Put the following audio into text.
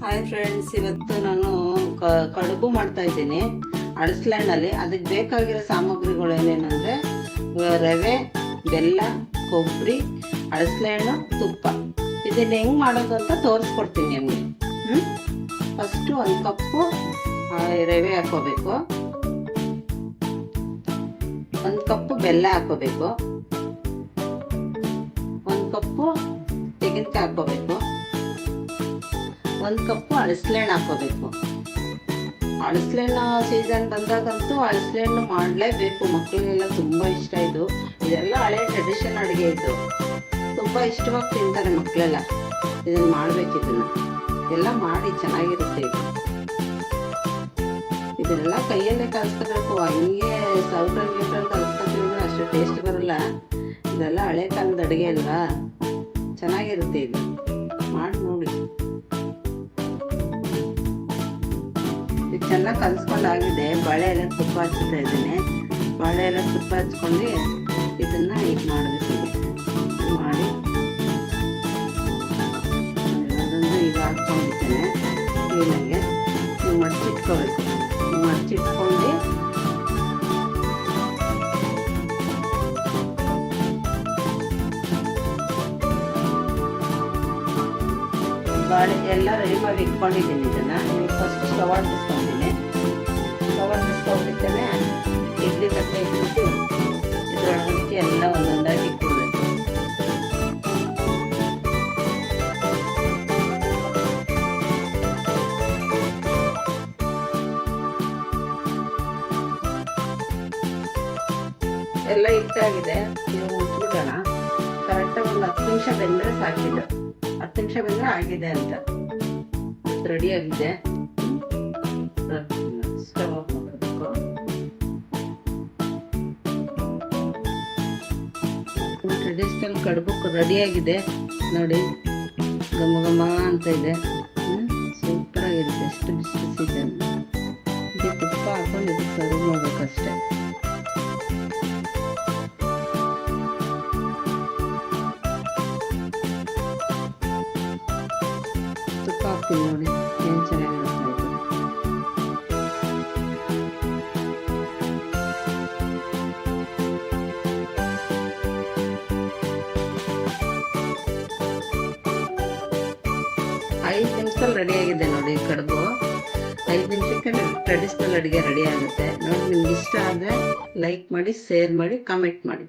Hi friends, ಇವತ್ತು ನಾನು ಕಡುಬು ಮಾಡ್ತಾ ಇದ್ದೀನಿ ಅಳಸ್ಲೆಣ್ಣಲ್ಲಿ. ಅದಕ್ಕೆ ಬೇಕಾಗಿರೋ ಸಾಮಗ್ರಿಗಳು ಏನೇನಂದರೆ ರವೆ, ಬೆಲ್ಲ, ಕೊಬ್ಬರಿ, ಅಳಸ್ಲೆಣ್ಣು, ತುಪ್ಪ. ಇದನ್ನು ಹೆಂಗೆ ಮಾಡೋದು ಅಂತ ತೋರಿಸ್ಕೊಡ್ತೀನಿ ನಿಮಗೆ. ಫಸ್ಟು 1 ಕಪ್ಪು ರವೆ ಹಾಕೋಬೇಕು, 1 ಕಪ್ಪು ಬೆಲ್ಲ ಹಾಕೋಬೇಕು, 1 ಕಪ್ಪು ತೆಂಗಿನಕಾಯಿ ಹಾಕೋಬೇಕು, 1 ಕಪ್ಪು ಅಳಸ್ಲೆಣ್ಣು ಹಾಕೋಬೇಕು. ಅಳಸ್ಲೆಣ್ಣು ಸೀಸನ್ ಬಂದಾಗಂತೂ ಅಳಸ್ಲೆಣ್ಣು ಮಾಡಲೇಬೇಕು. ಮಕ್ಕಳಿಗೆಲ್ಲ ತುಂಬ ಇಷ್ಟ ಇದು. ಇದೆಲ್ಲ ಹಳೆ ಟ್ರೆಡಿಷನ್ ಅಡುಗೆ ಇದು. ತುಂಬ ಇಷ್ಟವಾಗಿ ತಿಂತಾರೆ ಮಕ್ಕಳೆಲ್ಲ. ಇದನ್ನು ಮಾಡಬೇಕು. ಇದೆಲ್ಲ ಮಾಡಿ ಚೆನ್ನಾಗಿರುತ್ತೆ ಇದು. ಇದನ್ನೆಲ್ಲ ಕೈಯಲ್ಲೇ ಕಲಿಸ್ಕೋಬೇಕು. ಹಿಂಗೆ ಸೌಟಲ್ಲಿ ಕಲಿಸ್ಕೊತಿದ್ರೆ ಅಷ್ಟು ಟೇಸ್ಟ್ ಬರಲ್ಲ. ಇದೆಲ್ಲ ಹಳೆ ಕಾಲದ ಅಡುಗೆ ಅಲ್ವಾ, ಚೆನ್ನಾಗಿರುತ್ತೆ. ಇದು ಮಾಡಿ ನೋಡಿ. ಇದು ಚೆನ್ನಾಗಿ ಕಲಿಸ್ಕೊಂಡಾಗಿದೆ. ಬಾಳೆ ಎಲೆ ತುಪ್ಪ ಹಚ್ತಾ ಇದ್ದೀನಿ. ಬಾಳೆ ಎಲೆ ತುಪ್ಪ ಹಚ್ಕೊಂಡು ಇದನ್ನು ಈಗ ಮಾಡಬೇಕು. ಮಾಡಿ ಅದೊಂದು ಈಗ ಹಾಕ್ಕೊಂಡಿದ್ದೇನೆ. ಕ್ಲೀನಾಗೆ ಮಡಚಿಟ್ಕೋಬೇಕು. ಮಡಚಿಟ್ಕೊಂಡು ಬಾಳೆ ಎಲ್ಲ ರೆಡಿ ಮಾಡಿ ಇಟ್ಕೊಂಡಿದ್ದೀನಿ. ಇದನ್ನು ಫಸ್ಟ್ ಸ್ಟವ್ ಅಂಟಿಸ್ಕೊಂಡಿದ್ದೀನಿ. ಸ್ಟವ್ ಅಂಟಿಸ್ಕೊಂಡಿದ್ದೇನೆ. ಇಡ್ಲಿ ತಟ್ಟೆ ಇಟ್ಬಿಟ್ಟು ಇದರೊಳಗೆ ಎಲ್ಲ ಒಂದೊಂದಾಗಿ ಇಟ್ಕೊಳ್ಬೇಕು. ಎಲ್ಲ ಇಟ್ಟಾಗಿದೆ. ಇದು ಮುಚ್ಚಿಬಿಡೋಣ. ಕರೆಕ್ಟಾಗಿ ಒಂದು 10 ನಿಮಿಷ ಬೆಂದರೆ ಸಾಕಿದ್ದು. 10 ನಿಮಿಷ ಬೆಂದರೆ ಆಗಿದೆ ಅಂತ. ರೆಡಿ ಆಗಿದೆ. ಸ್ಟವ್ ಆಫ್ ಮಾಡಬೇಕು. ಟ್ರೆಡಿಷನಲ್ ಕಡುಬು ರೆಡಿಯಾಗಿದೆ ನೋಡಿ. ಘಮ ಘಮ ಅಂತ ಇದೆ. ಸೂಪರಾಗಿರುತ್ತೆ. ಎಷ್ಟು ಬಿಸಿ ಬಿಸಿ ಇದೆ. ಇದು ತುಪ್ಪ ಹಾಕೊಂಡು ಇದಕ್ಕೆ ಸರ್ವ್ ಮಾಡಬೇಕಷ್ಟೆ. ತುಪ್ಪ ಹಾಕ್ತೀನಿ ನೋಡಿ, ಏನು ಚೆನ್ನಾಗಿರುತ್ತೆ. ಐದು ನಿಮಿಷದಲ್ಲಿ ರೆಡಿಯಾಗಿದೆ ನೋಡಿ ಕಡುಬು. 5 ನಿಮಿಷಕ್ಕೆ ಟ್ರೆಡಿಷ್ನಲ್ ಅಡುಗೆ ರೆಡಿ ಆಗುತ್ತೆ ನೋಡಿ. ನಿಮ್ಗೆ ಇಷ್ಟ ಆದರೆ ಲೈಕ್ ಮಾಡಿ, ಶೇರ್ ಮಾಡಿ, ಕಮೆಂಟ್ ಮಾಡಿ.